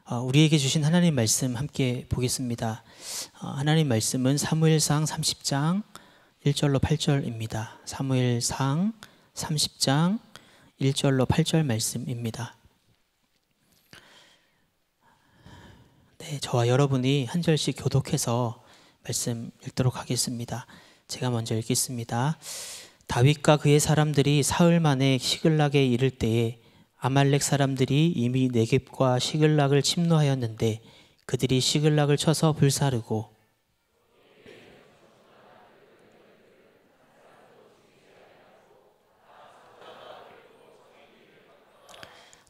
우리에게 주신 하나님 말씀 함께 보겠습니다. 하나님 말씀은 사무엘상 30장 1절로 8절입니다. 사무엘상 30장 1절로 8절 말씀입니다. 네, 저와 여러분이 한 절씩 교독해서 말씀 읽도록 하겠습니다. 제가 먼저 읽겠습니다. 다윗과 그의 사람들이 사흘 만에 시글락에 이를 때에 아말렉 사람들이 이미 네겝과 시글락을 침노하였는데 그들이 시글락을 쳐서 불사르고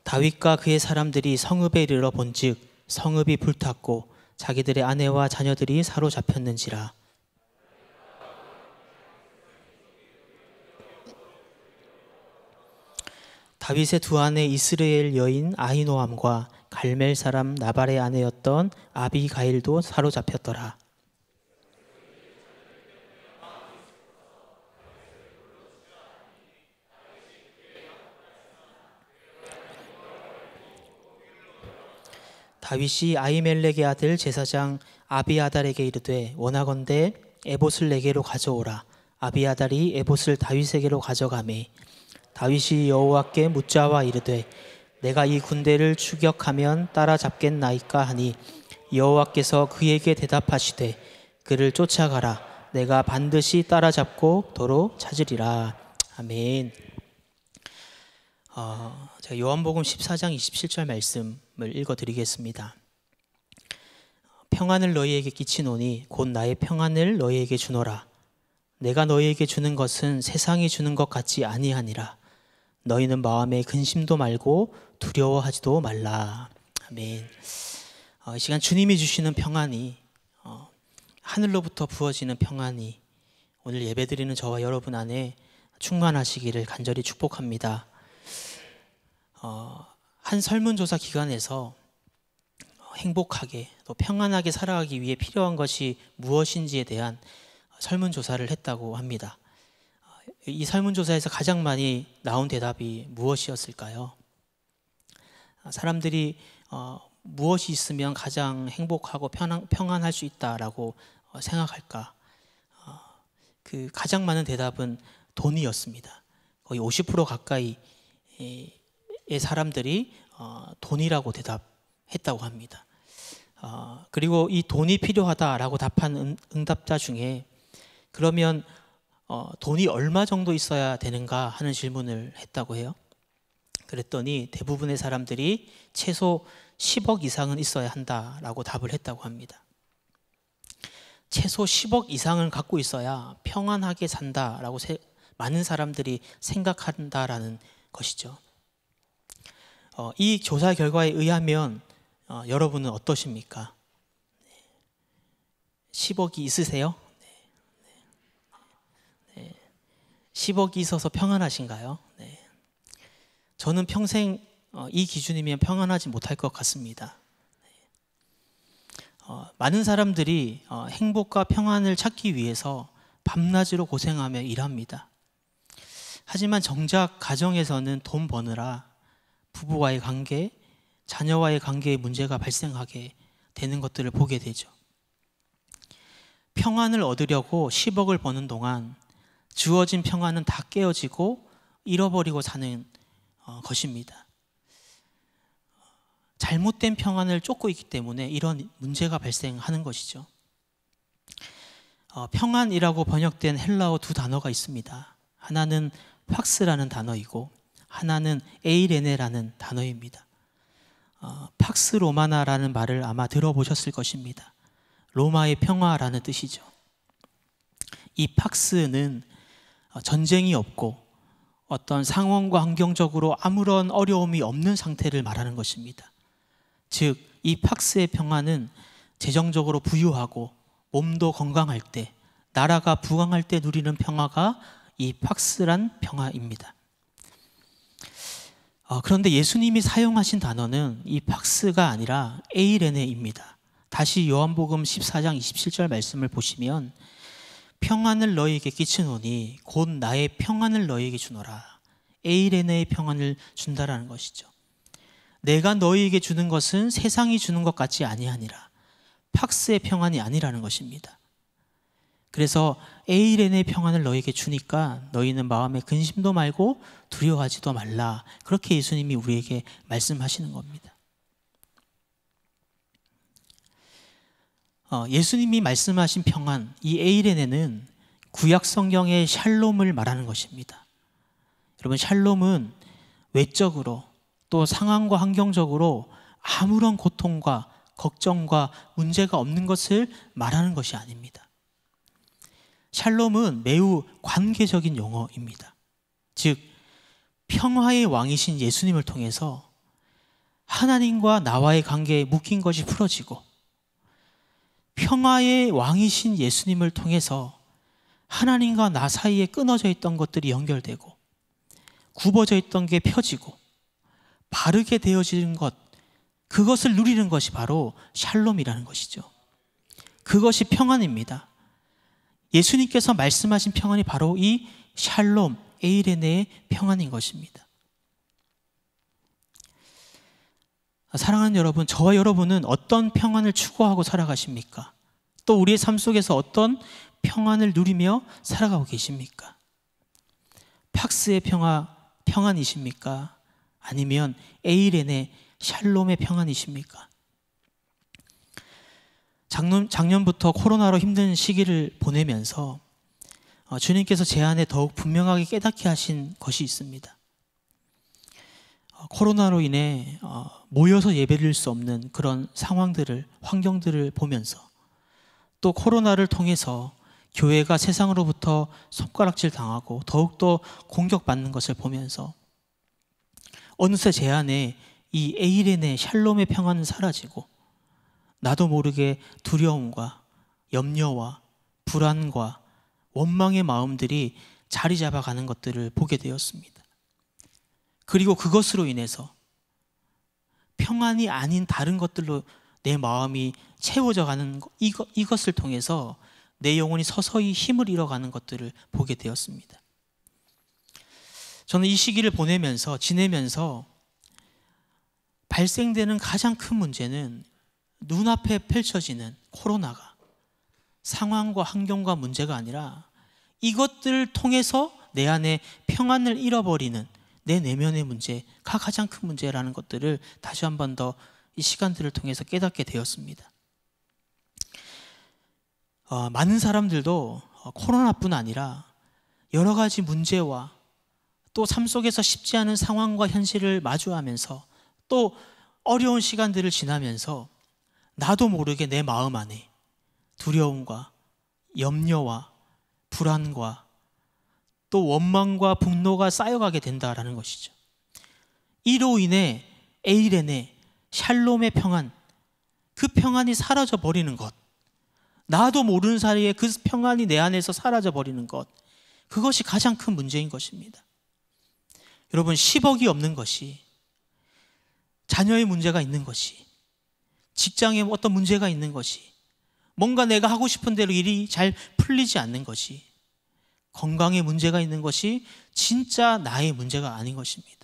다윗과 그의 사람들이 성읍에 이르러 본즉 성읍이 불탔고 자기들의 아내와 자녀들이 사로잡혔는지라. 다윗의 두 아내 이스라엘 여인 아히노암과 갈멜 사람 나발의 아내였던 아비가일도 사로잡혔더라. 다윗이 아히멜렉의 아들 제사장 아비아달에게 이르되 원하건대 에봇을 내게로 가져오라. 아비아달이 에봇을 다윗에게로 가져가매 다윗이 여호와께 묻자와 이르되 내가 이 군대를 추격하면 따라잡겠나이까 하니 여호와께서 그에게 대답하시되 그를 쫓아가라. 내가 반드시 따라잡고 도로 찾으리라. 아멘. 제가 요한복음 14장 27절 말씀을 읽어드리겠습니다. 평안을 너희에게 끼치노니 곧 나의 평안을 너희에게 주노라. 내가 너희에게 주는 것은 세상이 주는 것 같지 아니하니라. 너희는 마음에 근심도 말고 두려워하지도 말라. 아멘. 이 시간 주님이 주시는 평안이 하늘로부터 부어지는 평안이 오늘 예배드리는 저와 여러분 안에 충만하시기를 간절히 축복합니다. 한 설문조사 기관에서 행복하게 또 평안하게 살아가기 위해 필요한 것이 무엇인지에 대한 설문조사를 했다고 합니다. 이 설문조사에서 가장 많이 나온 대답이 무엇이었을까요? 사람들이 무엇이 있으면 가장 행복하고 평안할 수 있다라고 생각할까? 그 가장 많은 대답은 돈이었습니다. 거의 50% 가까이의 사람들이 돈이라고 대답했다고 합니다. 그리고 이 돈이 필요하다라고 답한 응답자 중에 그러면 돈이 얼마 정도 있어야 되는가 하는 질문을 했다고 해요. 그랬더니 대부분의 사람들이 최소 10억 이상은 있어야 한다라고 답을 했다고 합니다. 최소 10억 이상을 갖고 있어야 평안하게 산다라고 많은 사람들이 생각한다라는 것이죠. 이 조사 결과에 의하면 여러분은 어떠십니까? 10억이 있으세요? 10억이 있어서 평안하신가요? 네. 저는 평생 이 기준이면 평안하지 못할 것 같습니다. 많은 사람들이 행복과 평안을 찾기 위해서 밤낮으로 고생하며 일합니다. 하지만 정작 가정에서는 돈 버느라 부부와의 관계, 자녀와의 관계에 문제가 발생하게 되는 것들을 보게 되죠. 평안을 얻으려고 10억을 버는 동안 주어진 평안은 다 깨어지고 잃어버리고 사는 것입니다. 잘못된 평안을 쫓고 있기 때문에 이런 문제가 발생하는 것이죠. 평안이라고 번역된 헬라어 두 단어가 있습니다. 하나는 팍스라는 단어이고 하나는 에이레네라는 단어입니다. 팍스 로마나라는 말을 아마 들어보셨을 것입니다. 로마의 평화라는 뜻이죠. 이 팍스는 전쟁이 없고 어떤 상황과 환경적으로 아무런 어려움이 없는 상태를 말하는 것입니다. 즉, 이 팍스의 평화는 재정적으로 부유하고 몸도 건강할 때, 나라가 부강할 때 누리는 평화가 이 팍스란 평화입니다. 그런데 예수님이 사용하신 단어는 이 팍스가 아니라 에이레네입니다. 다시 요한복음 14장 27절 말씀을 보시면 평안을 너희에게 끼치노니 곧 나의 평안을 너희에게 주노라. 에이레네의 평안을 준다라는 것이죠. 내가 너희에게 주는 것은 세상이 주는 것 같지 아니하니라. 팍스의 평안이 아니라는 것입니다. 그래서 에이렌의 평안을 너희에게 주니까 너희는 마음에 근심도 말고 두려워하지도 말라. 그렇게 예수님이 우리에게 말씀하시는 겁니다. 예수님이 말씀하신 평안, 이 에이렌에는 구약 성경의 샬롬을 말하는 것입니다. 여러분, 샬롬은 외적으로 또 상황과 환경적으로 아무런 고통과 걱정과 문제가 없는 것을 말하는 것이 아닙니다. 샬롬은 매우 관계적인 용어입니다. 즉, 평화의 왕이신 예수님을 통해서 하나님과 나와의 관계에 묶인 것이 풀어지고, 평화의 왕이신 예수님을 통해서 하나님과 나 사이에 끊어져 있던 것들이 연결되고, 굽어져 있던 게 펴지고 바르게 되어지는 것, 그것을 누리는 것이 바로 샬롬이라는 것이죠. 그것이 평안입니다. 예수님께서 말씀하신 평안이 바로 이 샬롬, 에이레네의 평안인 것입니다. 사랑하는 여러분, 저와 여러분은 어떤 평안을 추구하고 살아가십니까? 또 우리의 삶 속에서 어떤 평안을 누리며 살아가고 계십니까? 팍스의 평안이십니까? 아니면 에이렌의 샬롬의 평안이십니까? 작년부터 코로나로 힘든 시기를 보내면서 주님께서 제 안에 더욱 분명하게 깨닫게 하신 것이 있습니다. 코로나로 인해 모여서 예배드릴 수 없는 그런 상황들을, 환경들을 보면서, 또 코로나를 통해서 교회가 세상으로부터 손가락질 당하고 더욱더 공격받는 것을 보면서 어느새 제 안에 이 에이렌의 샬롬의 평안은 사라지고 나도 모르게 두려움과 염려와 불안과 원망의 마음들이 자리 잡아가는 것들을 보게 되었습니다. 그리고 그것으로 인해서 평안이 아닌 다른 것들로 내 마음이 채워져 가는 이것을 통해서 내 영혼이 서서히 힘을 잃어가는 것들을 보게 되었습니다. 저는 이 시기를 지내면서 발생되는 가장 큰 문제는 눈앞에 펼쳐지는 코로나가 상황과 환경과 문제가 아니라 이것들을 통해서 내 안에 평안을 잃어버리는 내 내면의 문제가 가장 큰 문제라는 것들을 다시 한 번 더 이 시간들을 통해서 깨닫게 되었습니다. 많은 사람들도 코로나뿐 아니라 여러 가지 문제와 또 삶 속에서 쉽지 않은 상황과 현실을 마주하면서 또 어려운 시간들을 지나면서 나도 모르게 내 마음 안에 두려움과 염려와 불안과 또 원망과 분노가 쌓여가게 된다라는 것이죠. 이로 인해 에이렌의 샬롬의 평안, 그 평안이 사라져 버리는 것, 나도 모르는 사이에 그 평안이 내 안에서 사라져 버리는 것, 그것이 가장 큰 문제인 것입니다. 여러분, 10억이 없는 것이, 자녀의 문제가 있는 것이, 직장에 어떤 문제가 있는 것이, 뭔가 내가 하고 싶은 대로 일이 잘 풀리지 않는 것이, 건강에 문제가 있는 것이 진짜 나의 문제가 아닌 것입니다.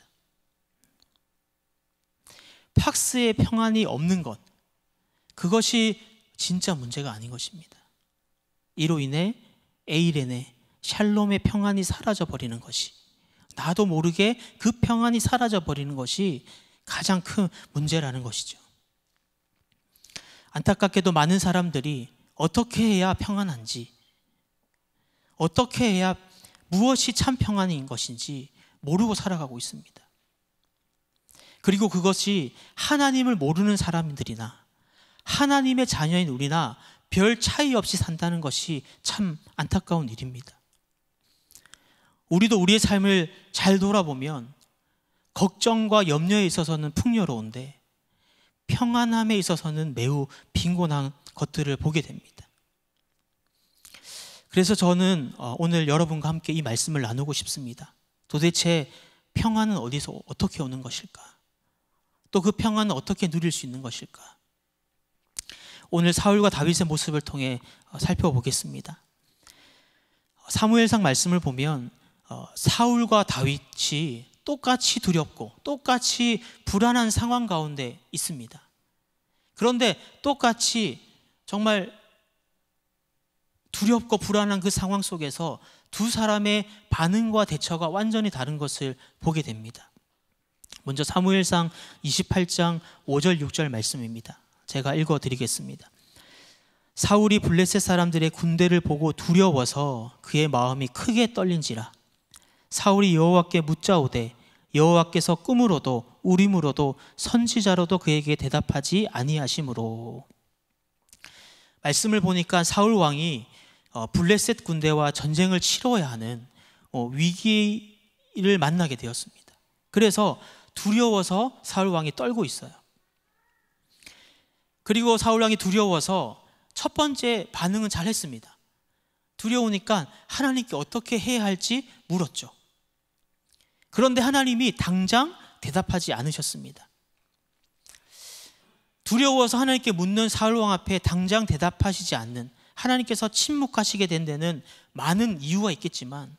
팍스의 평안이 없는 것, 그것이 진짜 문제가 아닌 것입니다. 이로 인해 에이렌의 샬롬의 평안이 사라져 버리는 것이, 나도 모르게 그 평안이 사라져 버리는 것이 가장 큰 문제라는 것이죠. 안타깝게도 많은 사람들이 어떻게 해야 평안한지, 어떻게 해야 무엇이 참 평안인 것인지 모르고 살아가고 있습니다. 그리고 그것이 하나님을 모르는 사람들이나 하나님의 자녀인 우리나 별 차이 없이 산다는 것이 참 안타까운 일입니다. 우리도 우리의 삶을 잘 돌아보면 걱정과 염려에 있어서는 풍요로운데 평안함에 있어서는 매우 빈곤한 것들을 보게 됩니다. 그래서 저는 오늘 여러분과 함께 이 말씀을 나누고 싶습니다. 도대체 평안은 어디서 어떻게 오는 것일까? 또 그 평안은 어떻게 누릴 수 있는 것일까? 오늘 사울과 다윗의 모습을 통해 살펴보겠습니다. 사무엘상 말씀을 보면 사울과 다윗이 똑같이 두렵고 똑같이 불안한 상황 가운데 있습니다. 그런데 똑같이 정말 두렵고 불안한 그 상황 속에서 두 사람의 반응과 대처가 완전히 다른 것을 보게 됩니다. 먼저 사무엘상 28장 5절 6절 말씀입니다. 제가 읽어드리겠습니다. 사울이 블레셋 사람들의 군대를 보고 두려워서 그의 마음이 크게 떨린지라. 사울이 여호와께 묻자오되 여호와께서 꿈으로도 우림으로도 선지자로도 그에게 대답하지 아니하심으로. 말씀을 보니까 사울 왕이 블레셋 군대와 전쟁을 치러야 하는 위기를 만나게 되었습니다. 그래서 두려워서 사울 왕이 떨고 있어요. 그리고 사울 왕이 두려워서 첫 번째 반응은 잘했습니다. 두려우니까 하나님께 어떻게 해야 할지 물었죠. 그런데 하나님이 당장 대답하지 않으셨습니다. 두려워서 하나님께 묻는 사울 왕 앞에 당장 대답하시지 않는, 하나님께서 침묵하시게 된 데는 많은 이유가 있겠지만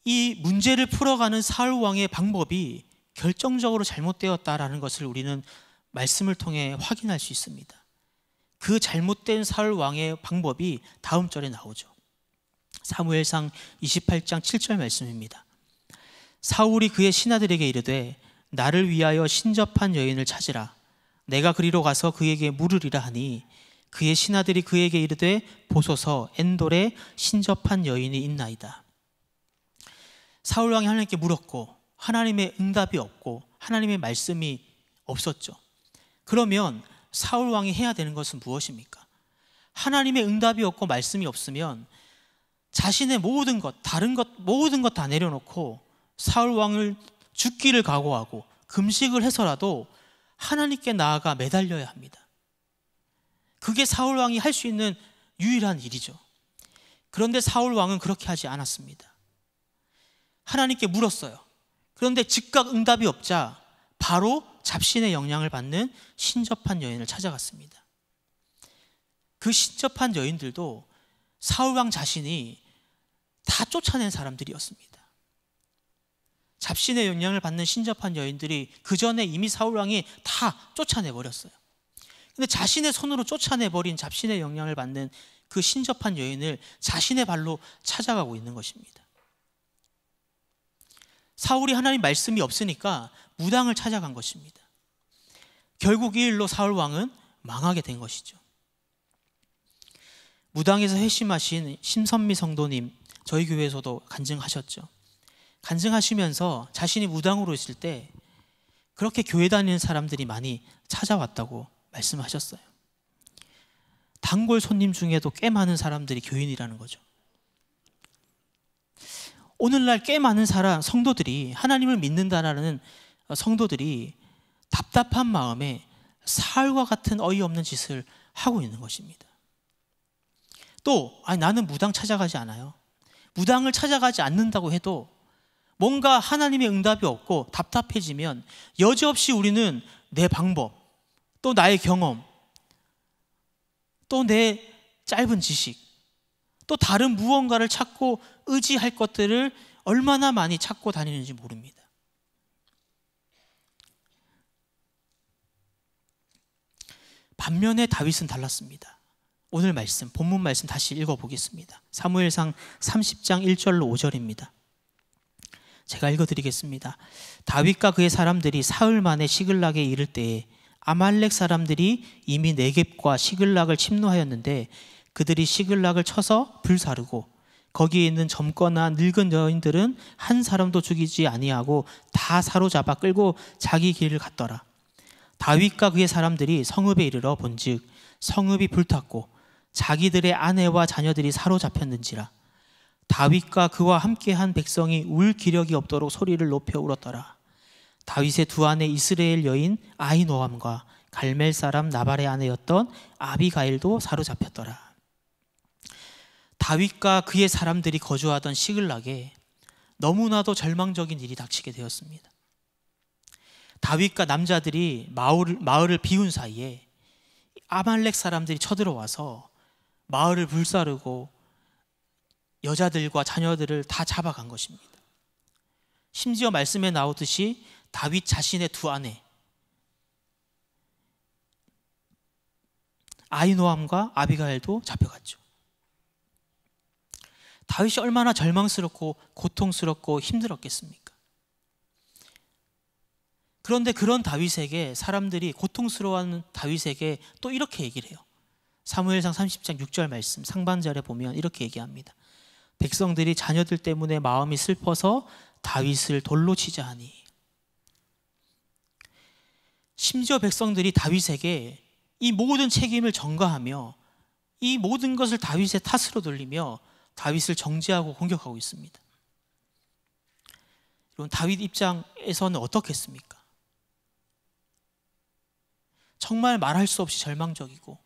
이 문제를 풀어가는 사울 왕의 방법이 결정적으로 잘못되었다라는 것을 우리는 말씀을 통해 확인할 수 있습니다. 그 잘못된 사울 왕의 방법이 다음 절에 나오죠. 사무엘상 28장 7절 말씀입니다. 사울이 그의 신하들에게 이르되 나를 위하여 신접한 여인을 찾으라. 내가 그리로 가서 그에게 물으리라 하니 그의 신하들이 그에게 이르되 보소서 엔돌에 신접한 여인이 있나이다. 사울 왕이 하나님께 물었고 하나님의 응답이 없고 하나님의 말씀이 없었죠. 그러면 사울 왕이 해야 되는 것은 무엇입니까? 하나님의 응답이 없고 말씀이 없으면 자신의 모든 것, 다른 것, 모든 것 다 내려놓고 사울 왕을 죽기를 각오하고 금식을 해서라도 하나님께 나아가 매달려야 합니다. 그게 사울 왕이 할 수 있는 유일한 일이죠. 그런데 사울 왕은 그렇게 하지 않았습니다. 하나님께 물었어요. 그런데 즉각 응답이 없자 바로 잡신의 영향을 받는 신접한 여인을 찾아갔습니다. 그 신접한 여인들도 사울 왕 자신이 다 쫓아낸 사람들이었습니다. 잡신의 영향을 받는 신접한 여인들이 그 전에 이미 사울 왕이 다 쫓아내버렸어요. 근데 자신의 손으로 쫓아내버린 잡신의 영향을 받는 그 신접한 여인을 자신의 발로 찾아가고 있는 것입니다. 사울이 하나님 말씀이 없으니까 무당을 찾아간 것입니다. 결국 이 일로 사울 왕은 망하게 된 것이죠. 무당에서 회심하신 심선미 성도님, 저희 교회에서도 간증하셨죠. 간증하시면서 자신이 무당으로 있을 때 그렇게 교회 다니는 사람들이 많이 찾아왔다고 말씀하셨어요. 단골 손님 중에도 꽤 많은 사람들이 교인이라는 거죠. 오늘날 꽤 많은 성도들이, 하나님을 믿는다라는 성도들이 답답한 마음에 사울과 같은 어이없는 짓을 하고 있는 것입니다. 또 나는 무당 찾아가지 않아요. 무당을 찾아가지 않는다고 해도 뭔가 하나님의 응답이 없고 답답해지면 여지없이 우리는 내 방법, 또 나의 경험, 또 내 짧은 지식, 또 다른 무언가를 찾고 의지할 것들을 얼마나 많이 찾고 다니는지 모릅니다. 반면에 다윗은 달랐습니다. 오늘 말씀, 본문 말씀 다시 읽어보겠습니다. 사무엘상 30장 1절로 5절입니다. 제가 읽어드리겠습니다. 다윗과 그의 사람들이 사흘 만에 시글락에 이를 때에 아말렉 사람들이 이미 네겝과 시글락을 침노하였는데 그들이 시글락을 쳐서 불사르고 거기에 있는 젊거나 늙은 여인들은 한 사람도 죽이지 아니하고 다 사로잡아 끌고 자기 길을 갔더라. 다윗과 그의 사람들이 성읍에 이르러 본즉 성읍이 불탔고 자기들의 아내와 자녀들이 사로잡혔는지라. 다윗과 그와 함께한 백성이 울 기력이 없도록 소리를 높여 울었더라. 다윗의 두 아내 이스라엘 여인 아히노함과 갈멜 사람 나발의 아내였던 아비가일도 사로잡혔더라. 다윗과 그의 사람들이 거주하던 시글락에 너무나도 절망적인 일이 닥치게 되었습니다. 다윗과 남자들이 마을을 비운 사이에 아말렉 사람들이 쳐들어와서 마을을 불사르고 여자들과 자녀들을 다 잡아간 것입니다. 심지어 말씀에 나오듯이 다윗 자신의 두 아내 아히노암과 아비가일도 잡혀갔죠. 다윗이 얼마나 절망스럽고 고통스럽고 힘들었겠습니까? 그런데 그런 다윗에게, 사람들이 고통스러워하는 다윗에게 또 이렇게 얘기를 해요. 사무엘상 30장 6절 말씀 상반절에 보면 이렇게 얘기합니다. 백성들이 자녀들 때문에 마음이 슬퍼서 다윗을 돌로 치자 하니. 심지어 백성들이 다윗에게 이 모든 책임을 전가하며 이 모든 것을 다윗의 탓으로 돌리며 다윗을 정죄하고 공격하고 있습니다. 여러분, 다윗 입장에서는 어떻겠습니까? 정말 말할 수 없이 절망적이고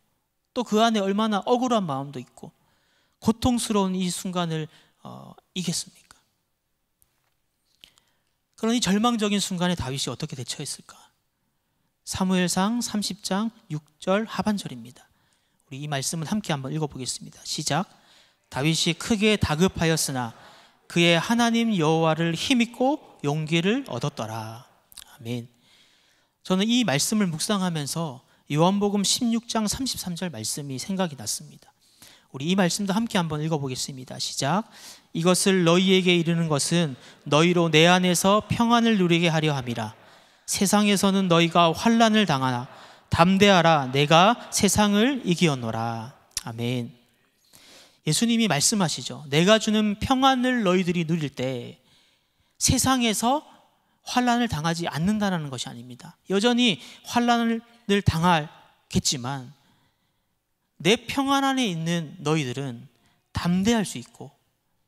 또 그 안에 얼마나 억울한 마음도 있고 고통스러운 이 순간을 이겼습니까? 그런 이 절망적인 순간에 다윗이 어떻게 대처했을까? 사무엘상 30장 6절 하반절입니다. 우리 이 말씀을 함께 한번 읽어보겠습니다. 시작. 다윗이 크게 다급하였으나 그의 하나님 여호와를 힘입고 용기를 얻었더라. 아멘. 저는 이 말씀을 묵상하면서 요한복음 16장 33절 말씀이 생각이 났습니다. 우리 이 말씀도 함께 한번 읽어보겠습니다. 시작. 이것을 너희에게 이르는 것은 너희로 내 안에서 평안을 누리게 하려 함이라. 세상에서는 너희가 환난을 당하나 담대하라. 내가 세상을 이기었노라. 아멘. 예수님이 말씀하시죠. 내가 주는 평안을 너희들이 누릴 때 세상에서 환난을 당하지 않는다는 것이 아닙니다. 여전히 환난을 당하겠지만 내 평안 안에 있는 너희들은 담대할 수 있고,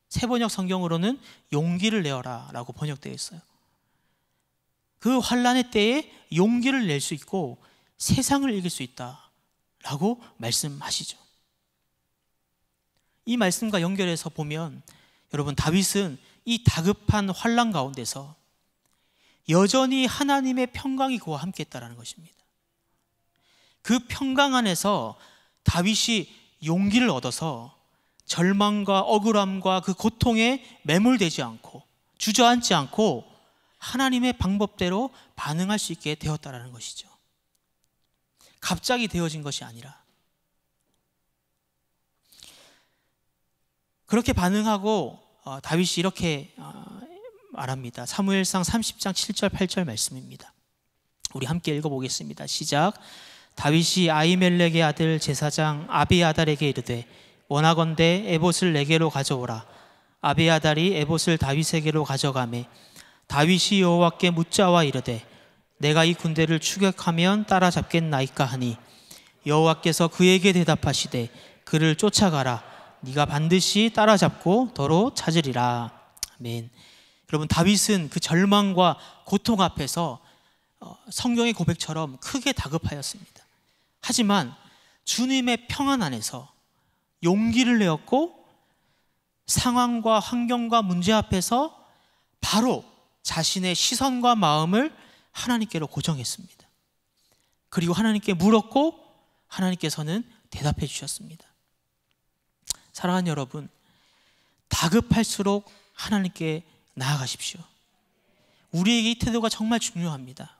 새번역 성경으로는 용기를 내어라 라고 번역되어 있어요. 그 환난의 때에 용기를 낼 수 있고 세상을 이길 수 있다 라고 말씀하시죠. 이 말씀과 연결해서 보면 여러분, 다윗은 이 다급한 환난 가운데서 여전히 하나님의 평강이 그와 함께 했다는 것입니다. 그 평강 안에서 다윗이 용기를 얻어서 절망과 억울함과 그 고통에 매몰되지 않고 주저앉지 않고 하나님의 방법대로 반응할 수 있게 되었다는 것이죠. 갑자기 되어진 것이 아니라 그렇게 반응하고 다윗이 이렇게 말합니다. 사무엘상 30장 7절 8절 말씀입니다. 우리 함께 읽어보겠습니다. 시작. 다윗이 아히멜렉의 아들 제사장 아비아달에게 이르되 원하건대 에봇을 내게로 가져오라. 아비아달이 에봇을 다윗에게로 가져가매 다윗이 여호와께 묻자와 이르되 내가 이 군대를 추격하면 따라잡겠나이까 하니 여호와께서 그에게 대답하시되 그를 쫓아가라. 네가 반드시 따라잡고 도로 찾으리라. 아멘. 여러분, 다윗은 그 절망과 고통 앞에서 성경의 고백처럼 크게 다급하였습니다. 하지만 주님의 평안 안에서 용기를 내었고 상황과 환경과 문제 앞에서 바로 자신의 시선과 마음을 하나님께로 고정했습니다. 그리고 하나님께 물었고 하나님께서는 대답해 주셨습니다. 사랑하는 여러분, 다급할수록 하나님께 나아가십시오. 우리에게 이 태도가 정말 중요합니다.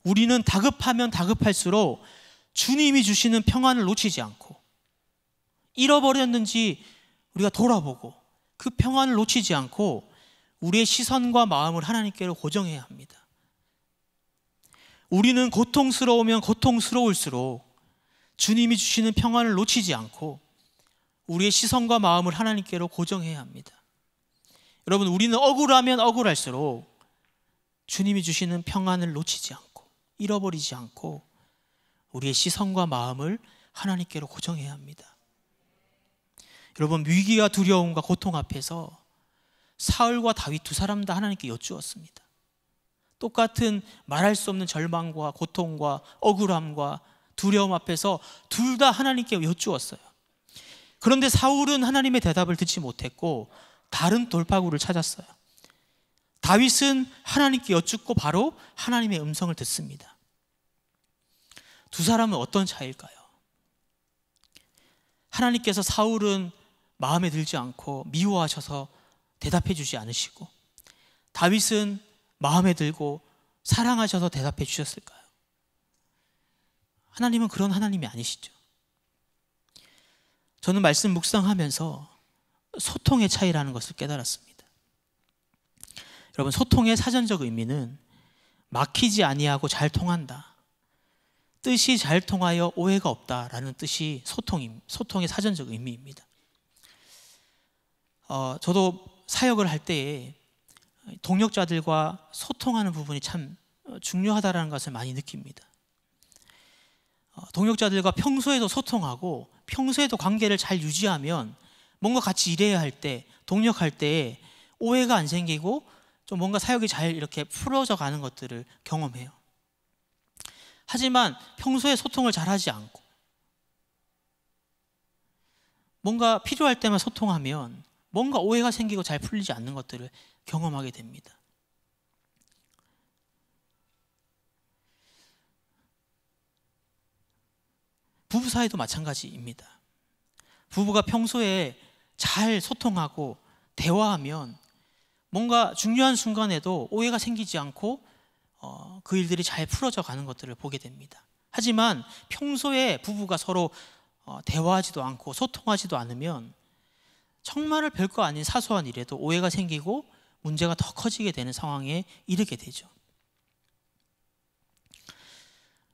우리는 다급하면 다급할수록 주님이 주시는 평안을 놓치지 않고 잃어버렸는지 우리가 돌아보고 그 평안을 놓치지 않고 우리의 시선과 마음을 하나님께로 고정해야 합니다. 우리는 고통스러우면 고통스러울수록 주님이 주시는 평안을 놓치지 않고 우리의 시선과 마음을 하나님께로 고정해야 합니다. 여러분, 우리는 억울하면 억울할수록 주님이 주시는 평안을 놓치지 않고 잃어버리지 않고 우리의 시선과 마음을 하나님께로 고정해야 합니다. 여러분, 위기와 두려움과 고통 앞에서 사울과 다윗 두 사람 다 하나님께 여쭈었습니다. 똑같은 말할 수 없는 절망과 고통과 억울함과 두려움 앞에서 둘 다 하나님께 여쭈었어요. 그런데 사울은 하나님의 대답을 듣지 못했고 다른 돌파구를 찾았어요. 다윗은 하나님께 여쭙고 바로 하나님의 음성을 듣습니다. 두 사람은 어떤 차이일까요? 하나님께서 사울은 마음에 들지 않고 미워하셔서 대답해 주지 않으시고 다윗은 마음에 들고 사랑하셔서 대답해 주셨을까요? 하나님은 그런 하나님이 아니시죠. 저는 말씀 묵상하면서 소통의 차이라는 것을 깨달았습니다. 여러분, 소통의 사전적 의미는 막히지 아니하고 잘 통한다, 뜻이 잘 통하여 오해가 없다라는 뜻이 소통의 사전적 의미입니다. 저도 사역을 할 때에 동역자들과 소통하는 부분이 참 중요하다는 것을 많이 느낍니다. 동역자들과 평소에도 소통하고 평소에도 관계를 잘 유지하면 뭔가 같이 일해야 할 때, 동역할 때에 오해가 안 생기고 좀 뭔가 사역이 잘 이렇게 풀어져 가는 것들을 경험해요. 하지만 평소에 소통을 잘하지 않고 뭔가 필요할 때만 소통하면 뭔가 오해가 생기고 잘 풀리지 않는 것들을 경험하게 됩니다. 부부 사이도 마찬가지입니다. 부부가 평소에 잘 소통하고 대화하면 뭔가 중요한 순간에도 오해가 생기지 않고 그 일들이 잘 풀어져 가는 것들을 보게 됩니다. 하지만 평소에 부부가 서로 대화하지도 않고 소통하지도 않으면 정말 별거 아닌 사소한 일에도 오해가 생기고 문제가 더 커지게 되는 상황에 이르게 되죠.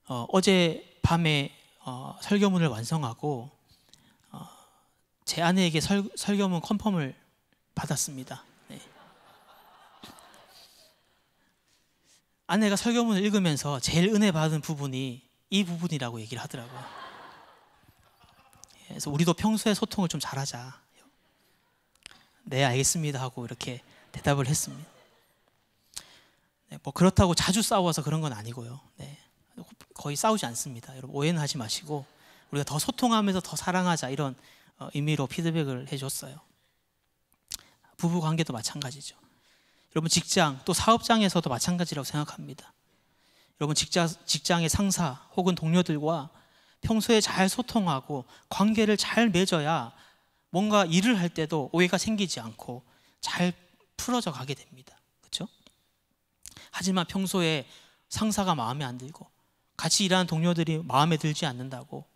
어제 밤에 설교문을 완성하고 제 아내에게 설교문 컨펌을 받았습니다. 네. 아내가 설교문을 읽으면서 제일 은혜 받은 부분이 이 부분이라고 얘기를 하더라고요. 그래서 우리도 평소에 소통을 좀 잘하자. 네, 알겠습니다 하고 이렇게 대답을 했습니다. 네, 뭐 그렇다고 자주 싸워서 그런 건 아니고요. 네, 거의 싸우지 않습니다. 여러분, 오해는 하지 마시고 우리가 더 소통하면서 더 사랑하자, 이런 의미로 피드백을 해줬어요. 부부 관계도 마찬가지죠. 여러분, 직장 또 사업장에서도 마찬가지라고 생각합니다. 여러분, 직장의 상사 혹은 동료들과 평소에 잘 소통하고 관계를 잘 맺어야 뭔가 일을 할 때도 오해가 생기지 않고 잘 풀어져 가게 됩니다. 그렇죠? 하지만 평소에 상사가 마음에 안 들고 같이 일하는 동료들이 마음에 들지 않는다고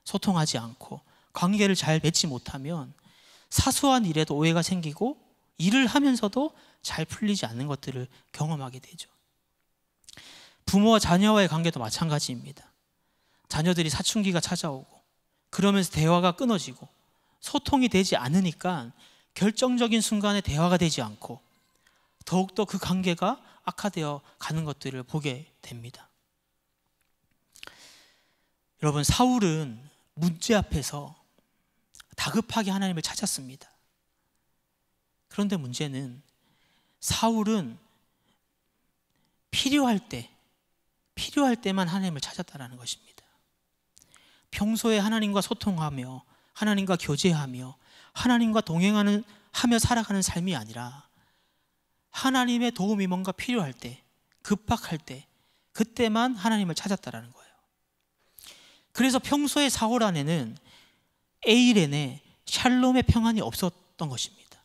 소통하지 않고 관계를 잘 맺지 못하면 사소한 일에도 오해가 생기고 일을 하면서도 잘 풀리지 않는 것들을 경험하게 되죠. 부모와 자녀와의 관계도 마찬가지입니다. 자녀들이 사춘기가 찾아오고 그러면서 대화가 끊어지고 소통이 되지 않으니까 결정적인 순간에 대화가 되지 않고 더욱더 그 관계가 악화되어 가는 것들을 보게 됩니다. 여러분, 사울은 문제 앞에서 다급하게 하나님을 찾았습니다. 그런데 문제는 사울은 필요할 때만 하나님을 찾았다는 것입니다. 평소에 하나님과 소통하며 하나님과 교제하며 하나님과 동행하며 살아가는 삶이 아니라 하나님의 도움이 뭔가 필요할 때, 급박할 때, 그때만 하나님을 찾았다는 거예요. 그래서 평소에 사울 안에는 에이렌의 샬롬의 평안이 없었던 것입니다.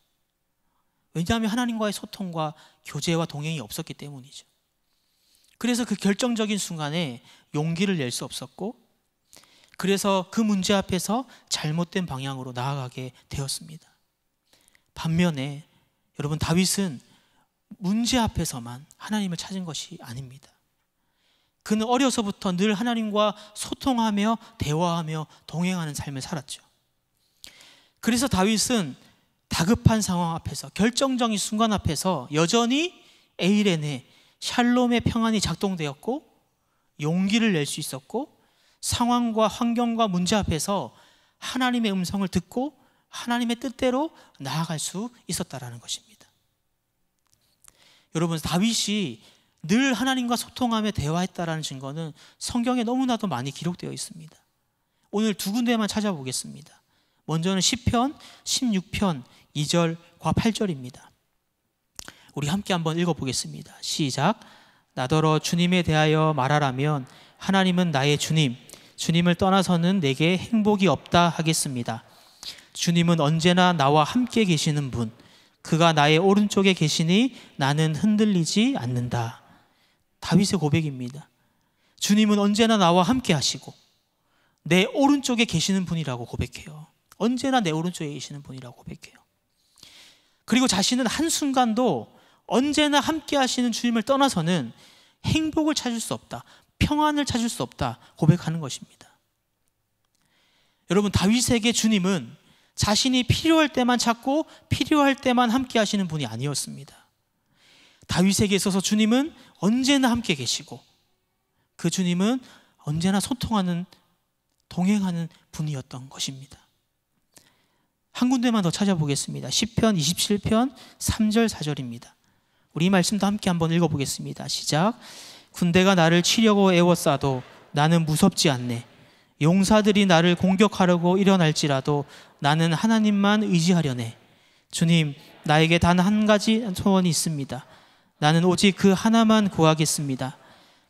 왜냐하면 하나님과의 소통과 교제와 동행이 없었기 때문이죠. 그래서 그 결정적인 순간에 용기를 낼 수 없었고, 그래서 그 문제 앞에서 잘못된 방향으로 나아가게 되었습니다. 반면에 여러분, 다윗은 문제 앞에서만 하나님을 찾은 것이 아닙니다. 그는 어려서부터 늘 하나님과 소통하며 대화하며 동행하는 삶을 살았죠. 그래서 다윗은 다급한 상황 앞에서, 결정적인 순간 앞에서 여전히 에이렌의 샬롬의 평안이 작동되었고 용기를 낼 수 있었고, 상황과 환경과 문제 앞에서 하나님의 음성을 듣고 하나님의 뜻대로 나아갈 수 있었다라는 것입니다. 여러분, 다윗이 늘 하나님과 소통하며 대화했다라는 증거는 성경에 너무나도 많이 기록되어 있습니다. 오늘 두 군데만 찾아보겠습니다. 먼저는 시편 16편 2절과 8절입니다. 우리 함께 한번 읽어보겠습니다. 시작. 나더러 주님에 대하여 말하라면 하나님은 나의 주님, 주님을 떠나서는 내게 행복이 없다 하겠습니다. 주님은 언제나 나와 함께 계시는 분, 그가 나의 오른쪽에 계시니 나는 흔들리지 않는다. 다윗의 고백입니다. 주님은 언제나 나와 함께 하시고 내 오른쪽에 계시는 분이라고 고백해요. 언제나 내 오른쪽에 계시는 분이라고 고백해요. 그리고 자신은 한순간도 언제나 함께 하시는 주님을 떠나서는 행복을 찾을 수 없다, 평안을 찾을 수 없다 고백하는 것입니다. 여러분, 다윗에게 주님은 자신이 필요할 때만 찾고 필요할 때만 함께 하시는 분이 아니었습니다. 다윗에게 있어서 주님은 언제나 함께 계시고 그 주님은 언제나 소통하는, 동행하는 분이었던 것입니다. 한 군데만 더 찾아보겠습니다. 시편 27편 3절 4절입니다. 우리 이 말씀도 함께 한번 읽어보겠습니다. 시작. 군대가 나를 치려고 애워싸도 나는 무섭지 않네. 용사들이 나를 공격하려고 일어날지라도 나는 하나님만 의지하려네. 주님, 나에게 단 한 가지 소원이 있습니다. 나는 오직 그 하나만 구하겠습니다.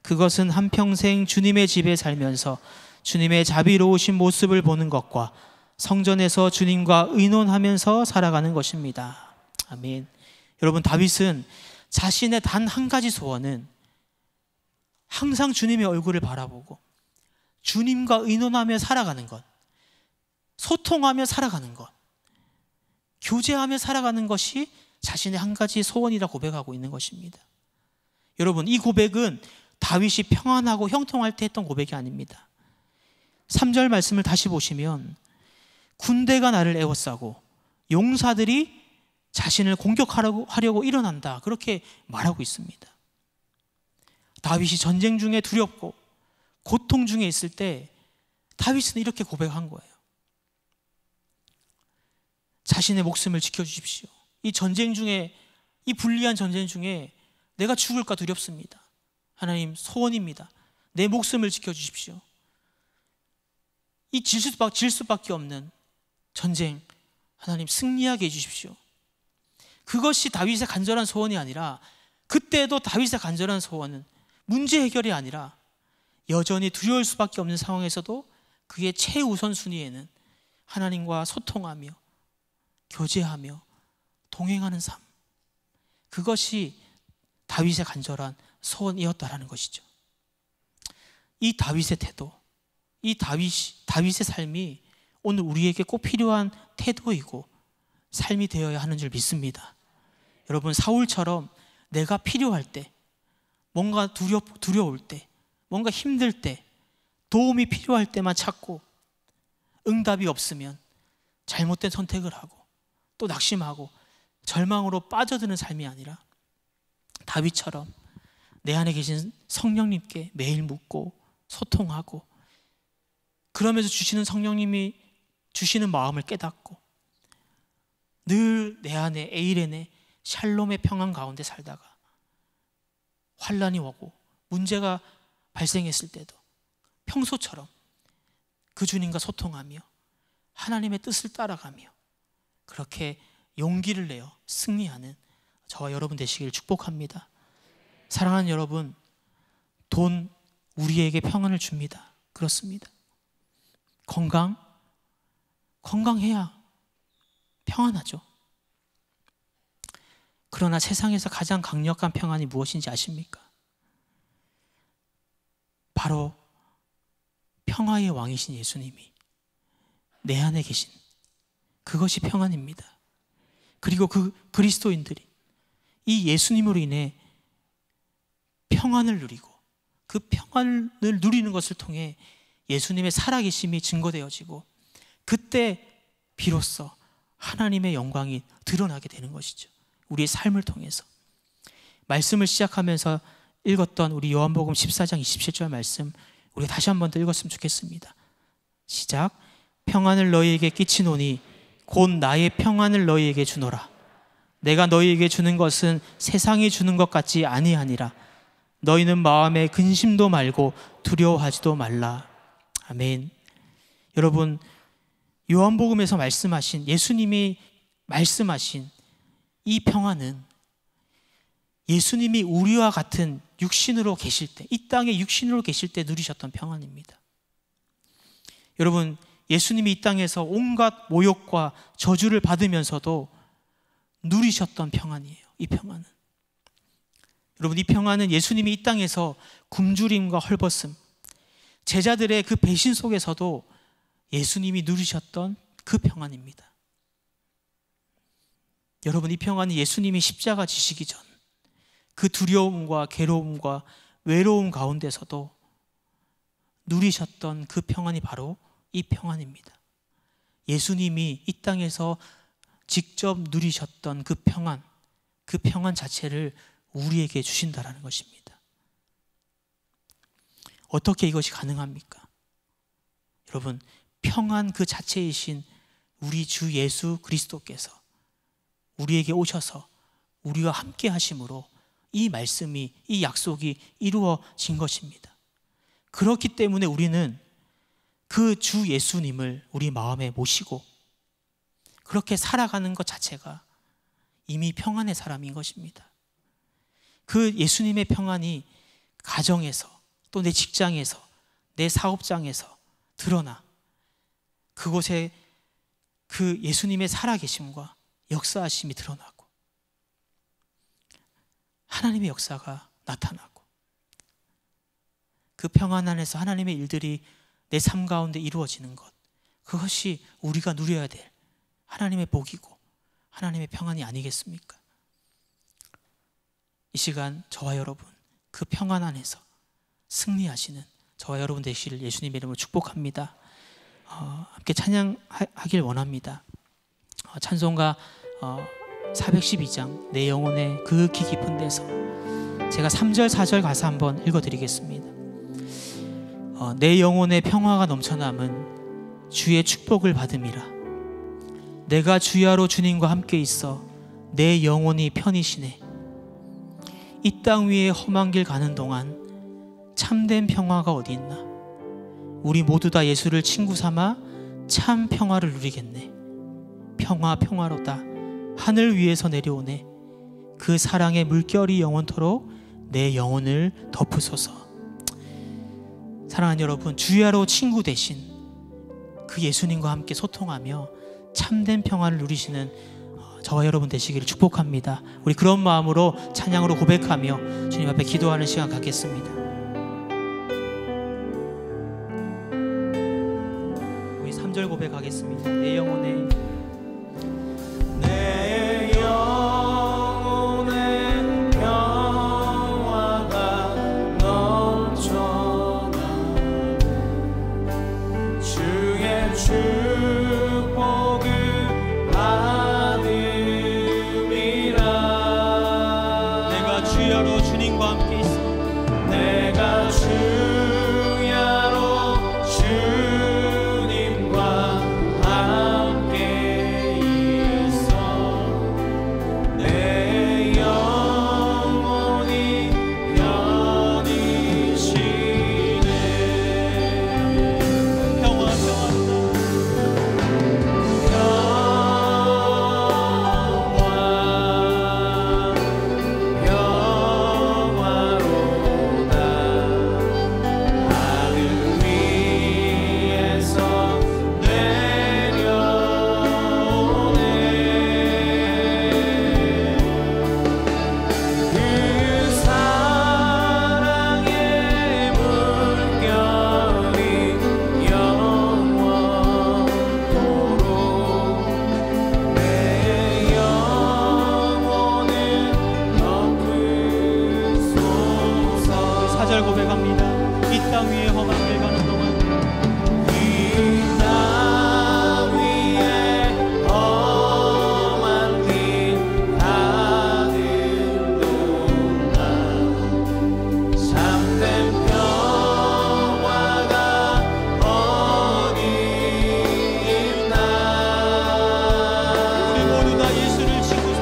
그것은 한평생 주님의 집에 살면서 주님의 자비로우신 모습을 보는 것과 성전에서 주님과 의논하면서 살아가는 것입니다. 아멘. 여러분, 다윗은 자신의 단 한 가지 소원은 항상 주님의 얼굴을 바라보고 주님과 의논하며 살아가는 것, 소통하며 살아가는 것, 교제하며 살아가는 것이 자신의 한 가지 소원이라 고백하고 있는 것입니다. 여러분, 이 고백은 다윗이 평안하고 형통할 때 했던 고백이 아닙니다. 3절 말씀을 다시 보시면 군대가 나를 에워싸고 용사들이 자신을 공격하려고 일어난다, 그렇게 말하고 있습니다. 다윗이 전쟁 중에 두렵고 고통 중에 있을 때 다윗은 이렇게 고백한 거예요. 자신의 목숨을 지켜주십시오. 이 전쟁 중에, 이 불리한 전쟁 중에 내가 죽을까 두렵습니다. 하나님, 소원입니다. 내 목숨을 지켜주십시오. 이 질 수밖에 없는 전쟁, 하나님 승리하게 해주십시오. 그것이 다윗의 간절한 소원이 아니라, 그때도 다윗의 간절한 소원은 문제 해결이 아니라 여전히 두려울 수밖에 없는 상황에서도 그의 최우선순위에는 하나님과 소통하며 교제하며 동행하는 삶, 그것이 다윗의 간절한 소원이었다라는 것이죠. 이 다윗의 태도, 이 다윗의 삶이 오늘 우리에게 꼭 필요한 태도이고 삶이 되어야 하는 줄 믿습니다. 여러분, 사울처럼 내가 필요할 때, 뭔가 두려울 때, 뭔가 힘들 때, 도움이 필요할 때만 찾고 응답이 없으면 잘못된 선택을 하고 또 낙심하고 절망으로 빠져드는 삶이 아니라 다윗처럼 내 안에 계신 성령님께 매일 묻고 소통하고, 그러면서 주시는 성령님이 주시는 마음을 깨닫고 늘 내 안에 에이렌의 샬롬의 평안 가운데 살다가 환난이 오고 문제가 발생했을 때도 평소처럼 그 주님과 소통하며 하나님의 뜻을 따라가며 그렇게 용기를 내어 승리하는 저와 여러분 되시길 축복합니다. 사랑하는 여러분, 돈 우리에게 평안을 줍니다. 그렇습니다. 건강해야 평안하죠. 그러나 세상에서 가장 강력한 평안이 무엇인지 아십니까? 바로 평화의 왕이신 예수님이 내 안에 계신 그것이 평안입니다. 그리고 그 그리스도인들이 이 예수님으로 인해 평안을 누리고 그 평안을 누리는 것을 통해 예수님의 살아계심이 증거되어지고 그때 비로소 하나님의 영광이 드러나게 되는 것이죠. 우리의 삶을 통해서. 말씀을 시작하면서 읽었던 우리 요한복음 14장 27절 말씀, 우리가 다시 한 번 더 읽었으면 좋겠습니다. 시작. 평안을 너희에게 끼치노니 곧 나의 평안을 너희에게 주노라. 내가 너희에게 주는 것은 세상이 주는 것 같지 아니하니라. 너희는 마음에 근심도 말고 두려워하지도 말라. 아멘. 여러분, 요한복음에서 말씀하신, 예수님이 말씀하신 이 평안은 예수님이 우리와 같은 육신으로 계실 때, 이 땅에 육신으로 계실 때 누리셨던 평안입니다. 여러분, 예수님이 이 땅에서 온갖 모욕과 저주를 받으면서도 누리셨던 평안이에요. 이 평안은, 여러분, 이 평안은 예수님이 이 땅에서 굶주림과 헐벗음, 제자들의 그 배신 속에서도 예수님이 누리셨던 그 평안입니다. 여러분, 이 평안이 예수님이 십자가 지시기 전 그 두려움과 괴로움과 외로움 가운데서도 누리셨던 그 평안이 바로 이 평안입니다. 예수님이 이 땅에서 직접 누리셨던 그 평안 자체를 우리에게 주신다라는 것입니다. 어떻게 이것이 가능합니까? 여러분, 평안 그 자체이신 우리 주 예수 그리스도께서 우리에게 오셔서 우리와 함께 하심으로 이 말씀이, 이 약속이 이루어진 것입니다. 그렇기 때문에 우리는 그 주 예수님을 우리 마음에 모시고 그렇게 살아가는 것 자체가 이미 평안의 사람인 것입니다. 그 예수님의 평안이 가정에서, 또 내 직장에서, 내 사업장에서 드러나 그곳에 그 예수님의 살아계심과 역사하심이 드러나고 하나님의 역사가 나타나고 그 평안 안에서 하나님의 일들이 내 삶 가운데 이루어지는 것, 그것이 우리가 누려야 될 하나님의 복이고 하나님의 평안이 아니겠습니까? 이 시간 저와 여러분 그 평안 안에서 승리하시는 저와 여러분 되시기를 예수님의 이름으로 축복합니다. 함께 찬양하길 원합니다. 찬송가 412장 내 영혼의 극히 깊은 데서 제가 3절 4절 가사 한번 읽어드리겠습니다. 내 영혼의 평화가 넘쳐남은 주의 축복을 받음이라. 내가 주야로 주님과 함께 있어 내 영혼이 편히 쉬네. 이 땅 위에 험한 길 가는 동안 참된 평화가 어디 있나. 우리 모두 다 예수를 친구 삼아 참 평화를 누리겠네. 평화 평화로다 하늘 위에서 내려오네. 그 사랑의 물결이 영원토록 내 영혼을 덮으소서. 사랑하는 여러분, 주야로 친구 되신 그 예수님과 함께 소통하며 참된 평화를 누리시는 저와 여러분 되시기를 축복합니다. 우리 그런 마음으로 찬양으로 고백하며 주님 앞에 기도하는 시간 갖겠습니다. 우리 3절 고백하겠습니다. 내 영혼의 예수를 친구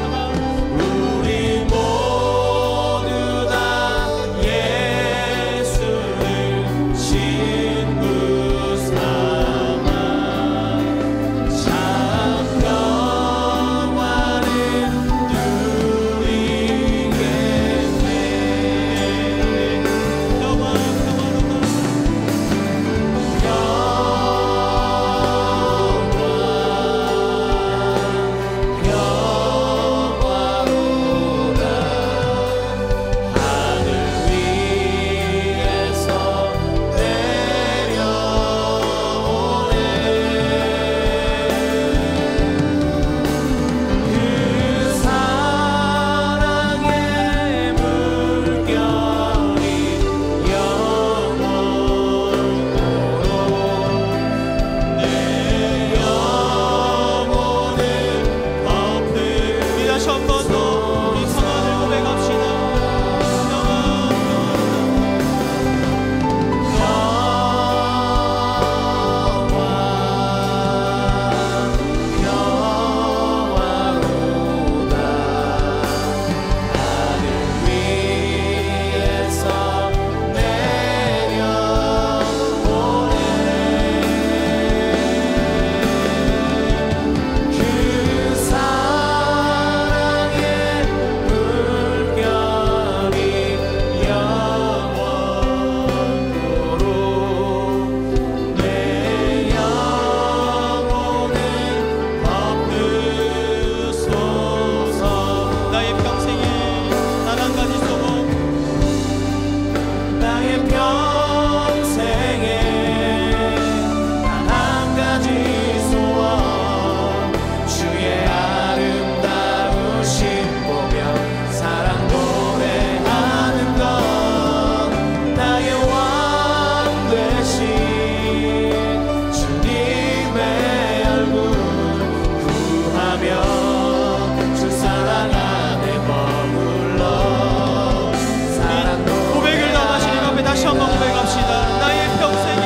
한번 고백합시다. 나의 평생에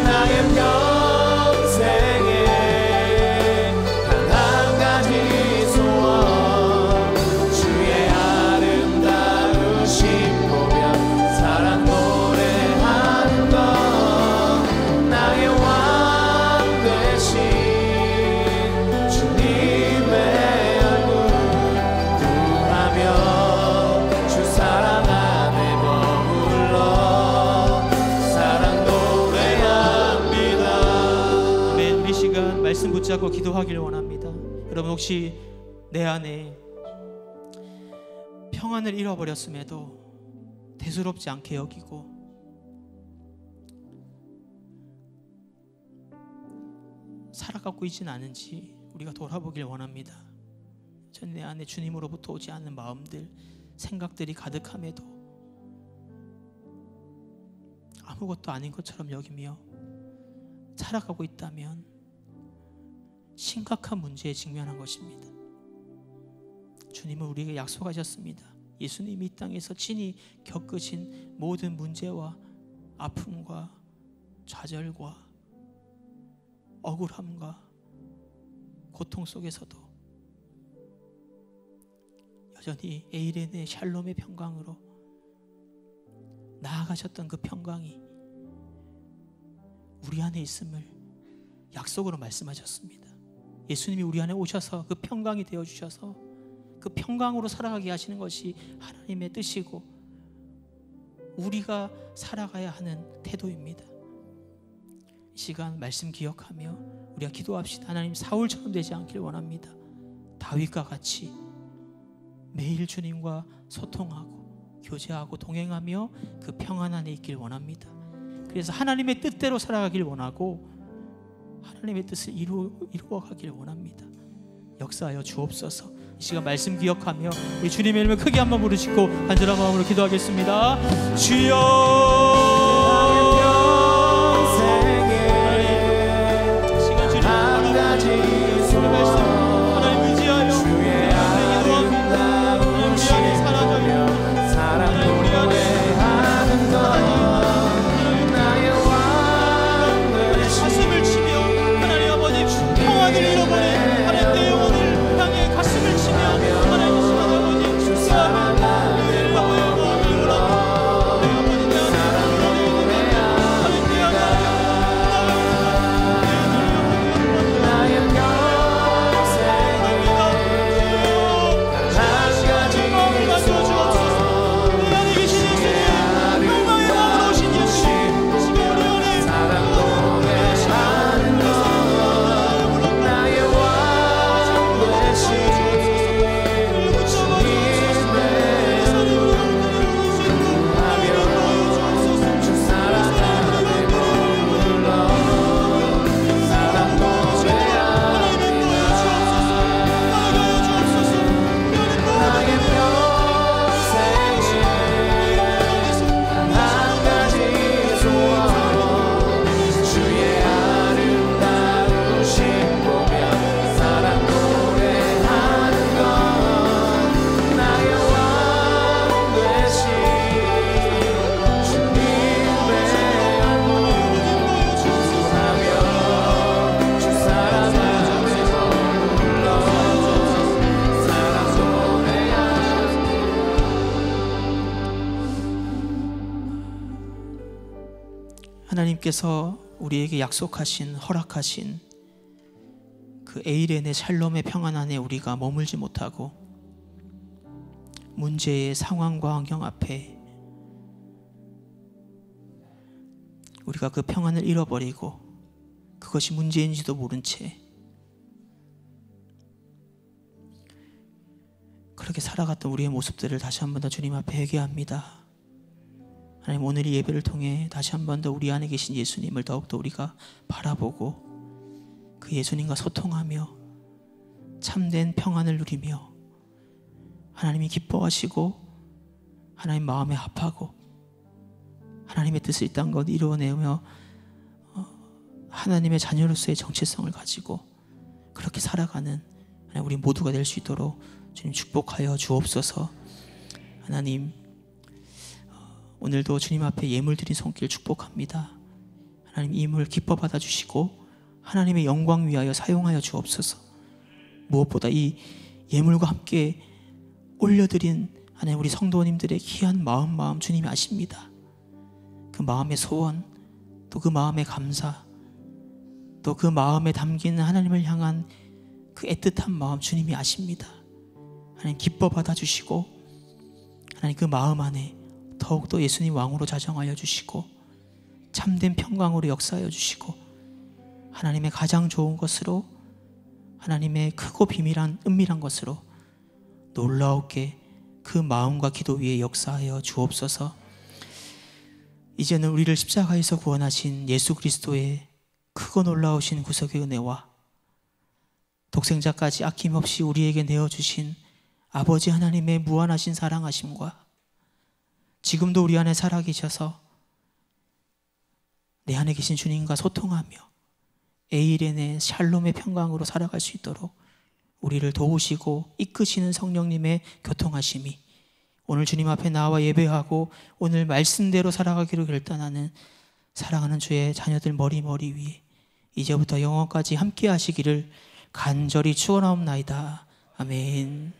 단 한 가지 소원, 주의 아름다우신 보며 사랑 노래하는 것, 나의 왕 되신 주님의 얼굴 구하며 주 사랑 안에 머물러 사랑 노래합니다. 아멘. 우리 시간 말씀 붙잡고 기도하길 원합니다. 여러분, 혹시 내 안에 평안을 잃어버렸음에도 대수롭지 않게 여기고 살아가고 있지는 않은지 우리가 돌아보길 원합니다. 전 내 안에 주님으로부터 오지 않는 마음들, 생각들이 가득함에도 아무것도 아닌 것처럼 여기며 살아가고 있다면 심각한 문제에 직면한 것입니다. 주님은 우리에게 약속하셨습니다. 예수님이 이 땅에서 친히 겪으신 모든 문제와 아픔과 좌절과 억울함과 고통 속에서도 여전히 에이렌의 샬롬의 평강으로 나아가셨던 그 평강이 우리 안에 있음을 약속으로 말씀하셨습니다. 예수님이 우리 안에 오셔서 그 평강이 되어주셔서 그 평강으로 살아가게 하시는 것이 하나님의 뜻이고 우리가 살아가야 하는 태도입니다. 이 시간 말씀 기억하며 우리가 기도합시다. 하나님, 사울처럼 되지 않길 원합니다. 다윗과 같이 매일 주님과 소통하고 교제하고 동행하며 그 평안 안에 있길 원합니다. 그래서 하나님의 뜻대로 살아가길 원하고 하나님의 뜻을 이루어가길 원합니다. 역사하여 주옵소서. 이 시간 말씀 기억하며 우리 주님의 이름을 크게 한번 부르시고 간절한 마음으로 기도하겠습니다. 주여, 하나님께서 우리에게 약속하신, 허락하신 그 에이렌의 샬롬의 평안 안에 우리가 머물지 못하고 문제의 상황과 환경 앞에 우리가 그 평안을 잃어버리고 그것이 문제인지도 모른 채 그렇게 살아갔던 우리의 모습들을 다시 한 번 더 주님 앞에 회개합니다. 하나님, 오늘 이 예배를 통해 다시 한 번 더 우리 안에 계신 예수님을 더욱더 우리가 바라보고 그 예수님과 소통하며 참된 평안을 누리며 하나님이 기뻐하시고 하나님 마음에 합하고 하나님의 뜻을 이 땅 가운데 이루어내며 하나님의 자녀로서의 정체성을 가지고 그렇게 살아가는 우리 모두가 될 수 있도록 주님 축복하여 주옵소서. 하나님, 오늘도 주님 앞에 예물 드린 손길 축복합니다. 하나님 이 예물 기뻐 받아주시고 하나님의 영광 위하여 사용하여 주옵소서. 무엇보다 이 예물과 함께 올려드린 하나님 우리 성도님들의 귀한 마음 주님이 아십니다. 그 마음의 소원, 또 그 마음의 감사, 또 그 마음에 담긴 하나님을 향한 그 애틋한 마음 주님이 아십니다. 하나님 기뻐 받아주시고 하나님 그 마음 안에 더욱더 예수님 왕으로 자정하여 주시고 참된 평강으로 역사하여 주시고 하나님의 가장 좋은 것으로 하나님의 크고 은밀한 것으로 놀라웠게 그 마음과 기도 위에 역사하여 주옵소서. 이제는 우리를 십자가에서 구원하신 예수 그리스도의 크고 놀라우신 구속의 은혜와 독생자까지 아낌없이 우리에게 내어주신 아버지 하나님의 무한하신 사랑하심과 지금도 우리 안에 살아계셔서 내 안에 계신 주님과 소통하며 에이렌의 샬롬의 평강으로 살아갈 수 있도록 우리를 도우시고 이끄시는 성령님의 교통하심이 오늘 주님 앞에 나와 예배하고 오늘 말씀대로 살아가기로 결단하는 사랑하는 주의 자녀들 머리 위에 이제부터 영원까지 함께 하시기를 간절히 축원하옵나이다. 아멘.